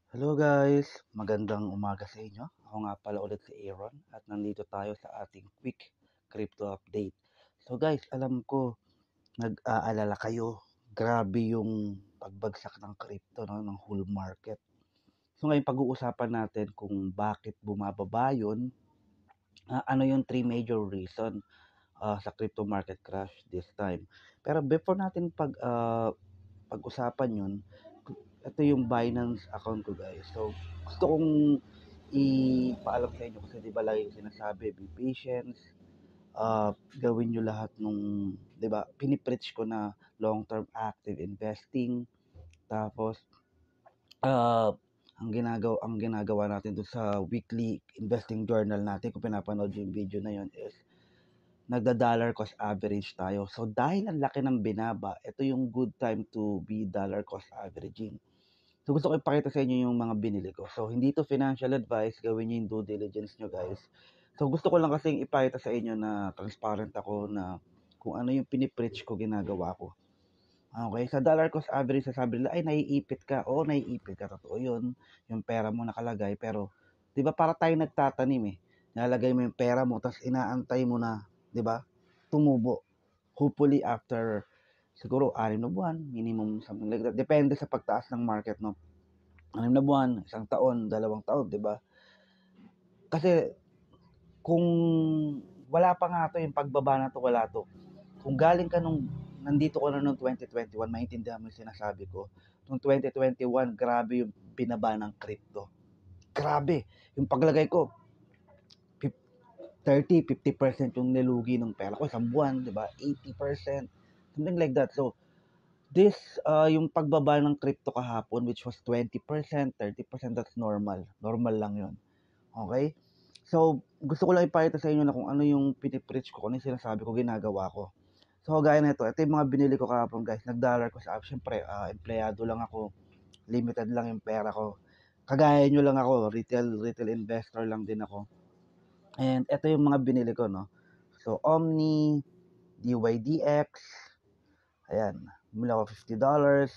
Hello guys, magandang umaga sa inyo. Ako nga pala ulit si Aaron at nandito tayo sa ating quick crypto update. So guys, alam ko nag-aalala kayo, grabe yung pagbagsak ng crypto, no, ng whole market. So ngayon pag-uusapan natin kung bakit bumababa yun, ano yung three major reason sa crypto market crash this time. Pero before natin pag-usapan yun, ito yung Binance account ko guys. So gusto kong ipaalam sa inyo kasi di ba lagi ko sinasabi, be patient, gawin nyo lahat nung, di ba, pinipreach ko na long-term active investing. Tapos, ang ginagawa natin doon sa weekly investing journal natin, kung pinapanood yung video na yon is, nagda-dollar cost average tayo. So, dahil ang laki ng binaba, ito yung good time to be dollar cost averaging. So, gusto ko ipakita sa inyo yung mga binili ko. So, hindi to financial advice. Gawin nyo yung due diligence nyo, guys. So, gusto ko lang kasing ipakita sa inyo na transparent ako na kung ano yung pinipreach ko, ginagawa ko. Okay, sa dollar cost average, sasabi nila, ay, naiipit ka. Oo, naiipit ka. Totoo yun. Yung pera mo nakalagay. Pero, di ba, para tayo nagtatanim eh. Nalagay mo yung pera mo, tapos inaantay mo na, di ba, tumubo. Hopefully, after siguro 6 na buwan, minimum something like that. Depende sa pagtaas ng market, no? 6 na buwan, 1 taon, 2 taon, di ba? Kasi kung wala pa nga to, yung pagbaba na to, wala to. Kung galing ka nandito ko na noong 2021, maintindihan mo yung sinasabi ko. Noong 2021, grabe yung binaba ng crypto. Grabe. Yung paglagay ko, 30-50% yung nilugi ng pera ko isang buwan, di ba? 80%, something like that. So, yung pagbaba ng crypto kahapon, which was 20%, 30%, that's normal. Normal lang yun. Okay? So, gusto ko lang ipakita sa inyo na kung ano yung pinipreach ko, kung ano yung sinasabi ko, ginagawa ko. So, gaya na ito yung mga binili ko kahapon guys, nag-dollar ko sa app. Siyempre, empleyado lang ako, limited lang yung pera ko. Kagaya nyo lang ako, retail investor lang din ako. And ito yung mga binili ko, no? So, Omni, DYDX, ayan, bumili ako $50.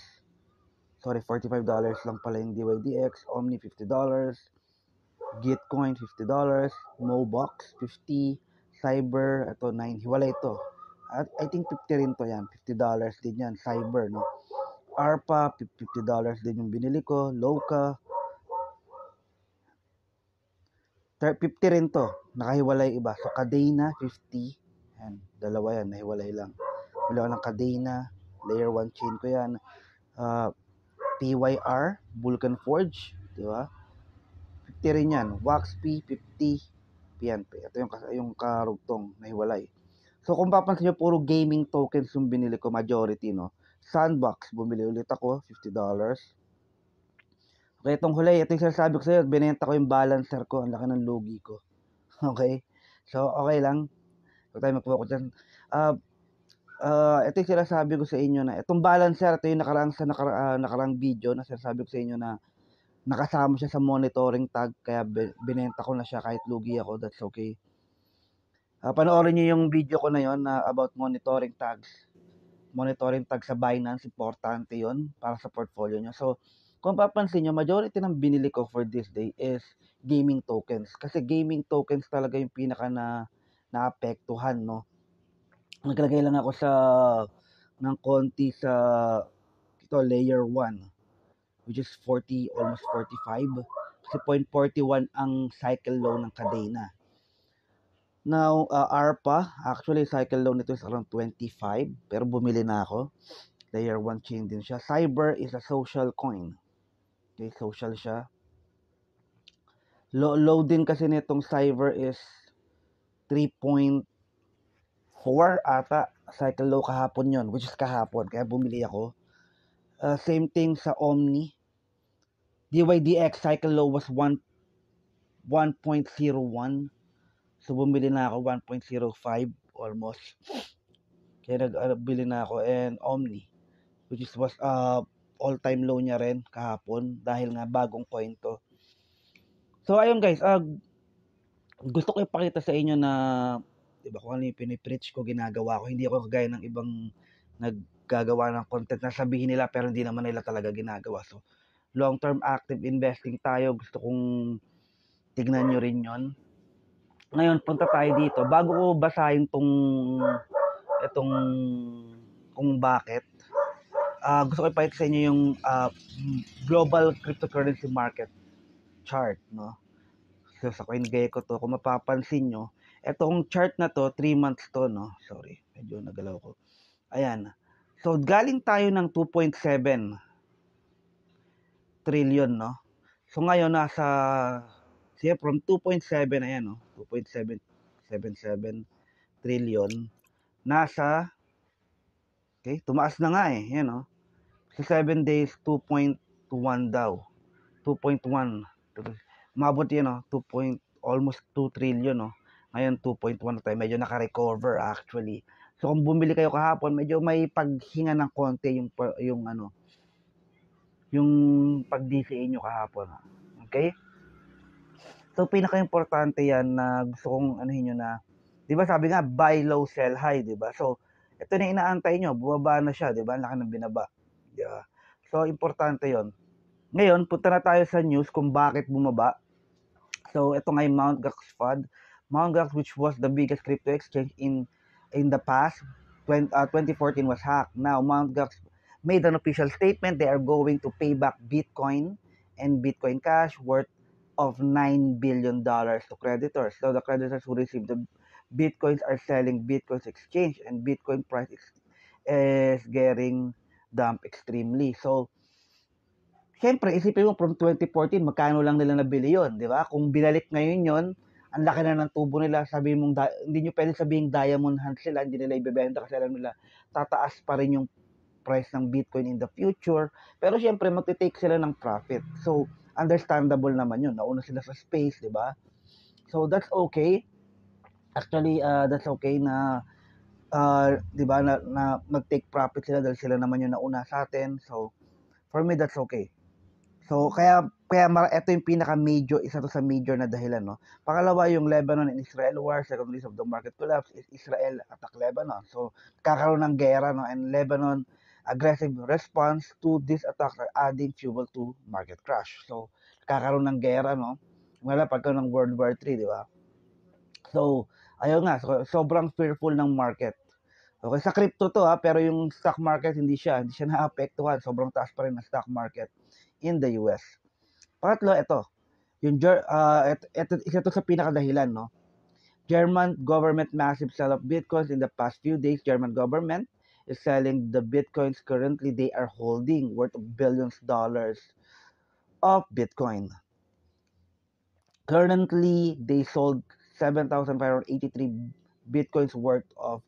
Sorry, $45 lang pala yung DYDX, Omni $50, Gitcoin $50, Mobox $50, Cyber ito 9, hiwalay ito. At I think 50 rin to yan, $50 din yan, Cyber, no. ARPA $50 din yung binili ko, Loka 50 rin to, nakahiwalay iba. So Cadena 50, yan, dalawa yan, nahiwalay lang. Bili ako ng Cadena, layer 1 chain ko yan. PYR, Vulcan Forge, di ba? 50 rin yan. WaxP 50, PNP. Ito yung karugtong na hiwalay. So kung papansin nyo, puro gaming tokens yung binili ko, majority, no. Sandbox, bumili ulit ako, $50. Okay, itong huli, ito yung sinasabi ko sa'yo, binenta ko yung balancer ko, ang laki ng lugi ko. Okay? So, okay lang. Huwag tayo mag-focus dyan. Ito yung sinasabi ko sa inyo na, itong balancer, ito yung nakarang video na sinasabi ko sa inyo na nakasama siya sa monitoring tag, kaya binenta ko na siya kahit lugi ako, that's okay. Panoorin niyo yung video ko na yon na about monitoring tags. Monitoring tag sa Binance, importante yon para sa portfolio niyo. So, kung papansin niyo, majority ng binili ko for this day is gaming tokens. Kasi gaming tokens talaga yung pinaka na naapektuhan, no? Naglagay lang ako ng konti sa layer 1, which is 40, almost 45. Kasi 0.41 ang cycle low ng Cadena. Now, ARPA, actually cycle low nito is around 25, pero bumili na ako. Layer 1 chain din siya. Cyber is a social coin. Okay, social siya. Low din kasi nitong Cyber is 3.4 ata. Cycle low kahapon yon, which is kahapon. Kaya bumili ako. Same thing sa Omni. DYDX cycle low was 1.01. So bumili na ako 1.05 almost. Kaya nagbili na ako. And Omni, which is was all-time low niya rin kahapon dahil nga bagong coin to. So ayun guys, gusto ko ipakita sa inyo na, diba, kung ano yung pinipreach ko, ginagawa ko. Hindi ako kagaya ng ibang naggagawa ng content na sabihin nila pero hindi naman nila talaga ginagawa. So long-term active investing tayo. Gusto kong tignan nyo rin yon. Ngayon, punta tayo dito. Bago ko basahin itong kung bakit, gusto ko ipahit sa inyo yung global cryptocurrency market chart, no? So, sa CoinGecko to, kung mapapansin nyo, itong chart na to, 3 months to, no? Sorry, medyo nagalaw ko. Ayan. So, galing tayo ng 2.7 trillion, no? So, ngayon, siya from 2.7, ayan, no? 2.777 trillion. Nasa, okay, tumaas na nga eh, yan, no? Sa 7 days, 2.1 daw. 2.1. Umabot yan, no? Almost 2 trillion, no? Ngayon, 2.1 tayo. Medyo naka-recover, actually. So, kung bumili kayo kahapon, medyo may paghinga ng konti yung pag-DCA nyo kahapon. Okay? So, pinaka-importante yan na gusto kong anuhin nyo na, di ba sabi nga, buy low, sell high, di ba? So, ito na inaantay nyo, bumaba na siya, di ba? Laki ng binaba. Di ba? So, importante yon. Ngayon, punta na tayo sa news kung bakit bumaba. So, ito nga yung Mt. Gox FUD. Mt. Gox, which was the biggest crypto exchange in the past, 2014 was hacked. Now, Mt. Gox made an official statement. They are going to pay back Bitcoin and Bitcoin Cash worth of $9 billion to creditors. So, the creditors who received the Bitcoins are selling Bitcoin's exchange and Bitcoin price is getting dumped extremely. So, siyempre, isipin mo from 2014, magkano lang nila nabili yun, di ba? Kung binalik ngayon yun, ang laki na ng tubo nila, sabihin mong, hindi nyo pwede sabihin diamond hands sila, hindi nila ibebenta kasi alam nila, tataas pa rin yung price ng Bitcoin in the future. Pero siyempre, magte-take sila ng profit. So, understandable naman yun. Nauna sila sa space, di ba? So, that's okay. Actually, that's okay na, di ba, na mag-take profit sila dahil sila naman yung nauna sa atin. So, for me, that's okay. So, kaya ito yung isa to sa major na dahilan, no? Pangalawa, yung Lebanon and Israel war, second reason of the market collapse is Israel attack Lebanon. So, kakaroon ng gera, no? And Lebanon aggressive response to this attack are adding fuel to market crash. So, kakaroon ng gera, no? Wala pagkaroon ng World War III, di ba? So, ayun nga, sobrang fearful ng market. Okay, sa crypto to pero yung stock market hindi siya naapektuhan. Sobrang taas pa rin ng stock market in the US. Pangatlo, ito. Isa to sa pinakadahilan, no? German government massive sell of Bitcoins in the past few days. German government is selling the Bitcoins currently they are holding worth of billions dollars of Bitcoin. Currently, they sold 7,583 Bitcoins worth of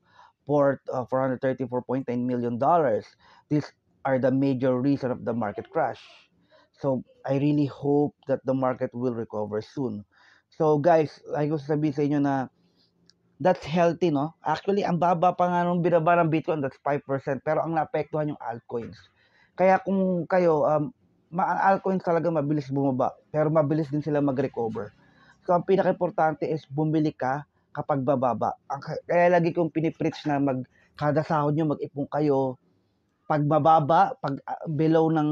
$434.9 million. These are the major reason of the market crash. So, I really hope that the market will recover soon. So, guys, like ko sabihin sa inyo na that's healthy, no? Actually, ang baba pa nga nung binaba ng Bitcoin, that's 5%. Pero ang naapektuhan yung altcoins. Kaya kung kayo, ang altcoins talaga mabilis bumaba. Pero mabilis din sila mag-recover. So, ang pinaka-importante is bumili ka kapag bababa. Kaya lagi kong pinipreach na kada sahod nyo, mag-ipon kayo. Pag mababa, pag below ng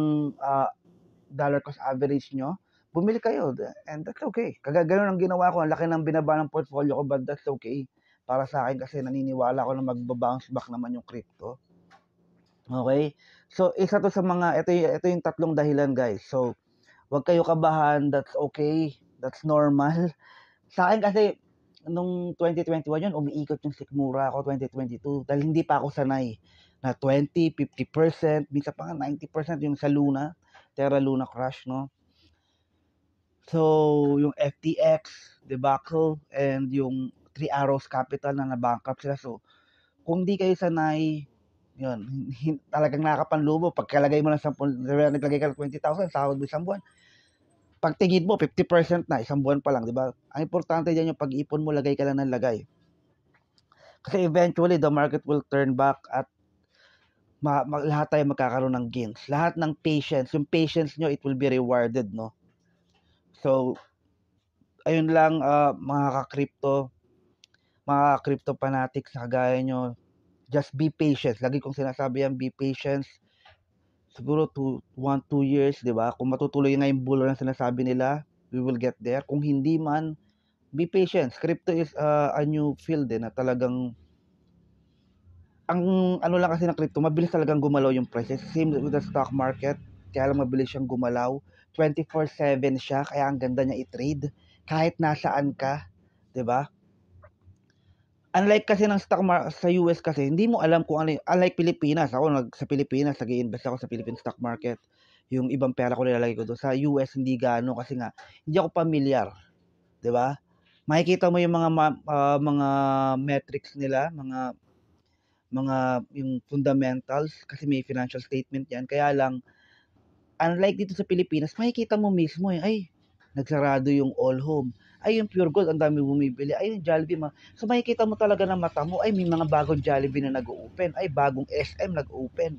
dollar cost average nyo, bumili kayo. And that's okay. Ganun ang ginawa ko. Ang laki ng binaba ng portfolio ko, but that's okay. Para sa akin kasi naniniwala ko na magbabounce back naman yung crypto. Okay? So, isa to sa mga, ito yung tatlong dahilan, guys. So, wag kayo kabahan. That's okay. That's normal. Sa akin kasi, nung 2021 yun, umiikot yung sikmura ako 2022 dahil hindi pa ako sanay na 20, 50%, minsan pa nga 90% yung sa Luna, Terra Luna crash, no? So, yung FTX, debacle, and yung Three Arrows Capital na na-bankrupt sila. So, kung di kayo sanay, yun, talagang nakapanlubo. Pagkalagay mo ng 10, naglagay ka ng 20,000, sahod mo isang buwan, pagtingin mo, 50% na, isang buwan pa lang, di ba? Ang importante dyan yung pag-ipon mo, lagay ka lang ng lagay. Kasi eventually, the market will turn back at lahat tayo magkakaroon ng gains. Lahat ng patience, yung patience nyo, it will be rewarded, no? So, ayun lang, mga ka-crypto fanatics na kagaya nyo, just be patient. Lagi kong sinasabi yan, be patient. siguro 2 years, 'di ba? Kung matutuloy nga yung bull run na sinasabi nila, we will get there. Kung hindi man, be patient. Crypto is a new field na talagang ang ano lang kasi ng crypto, mabilis talagang gumalaw yung prices. Same with the stock market, kaya lang mabilis siyang gumalaw. 24/7 siya, kaya ang ganda niya i-trade kahit nasaan ka, 'di ba? Unlike kasi ng sa US kasi, hindi mo alam kung ano unlike Pilipinas, ako sa Pilipinas, nag-iinvest ako sa Philippine stock market. Yung ibang pera ko nilalagay ko doon. Sa US, hindi gaano kasi nga, hindi ako pamilyar, 'di ba? Makikita mo yung mga metrics nila, mga yung fundamentals kasi may financial statement 'yan. Kaya lang unlike dito sa Pilipinas, makikita mo mismo ay nagsarado yung All Home. Ay yung Pure Gold, ang dami bumibili. Ay yung Jollibee, so makikita mo talaga ng mata mo, ay may mga bagong Jollibee na nag-open, ay bagong SM nag-open.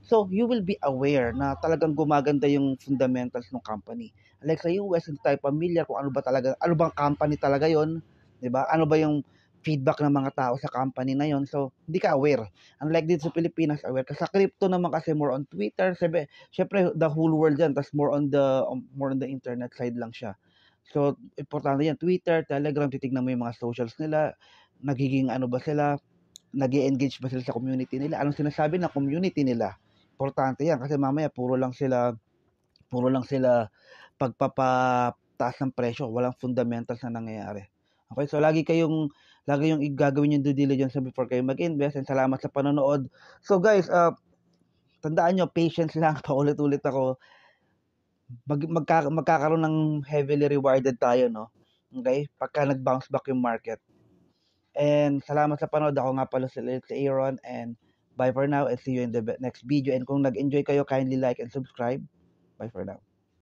So you will be aware na talagang gumaganda yung fundamentals ng company. Like sa US, hindi tayo familiar kung ano ba talaga, ano bang company talaga yon, 'di ba? Ano ba yung feedback ng mga tao sa company na yon. So hindi ka aware. Unlike dito sa Pilipinas, aware ka. Sa crypto naman kasi more on Twitter, syempre the whole world yan, tas more on the internet side lang siya. So importante yan, Twitter, Telegram, titignan mo yung mga socials nila, nagiging ano ba sila, nag-engage ba sila sa community nila, anong sinasabi ng community nila. Importante yan kasi mamaya puro lang sila pagpapataas ng presyo, walang fundamentals na nangyayari. Okay, so lagi yung gagawin yung due diligence before kayo mag-invest, and salamat sa panonood. So guys, tandaan nyo, patience lang, paulit-ulit ako, magkakaroon ng heavily rewarded tayo, no? Okay, pagka nag-bounce back yung market. And salamat sa panood. Ako nga pala si Aaron, and bye for now and see you in the next video. And kung nag-enjoy kayo, kindly like and subscribe. Bye for now.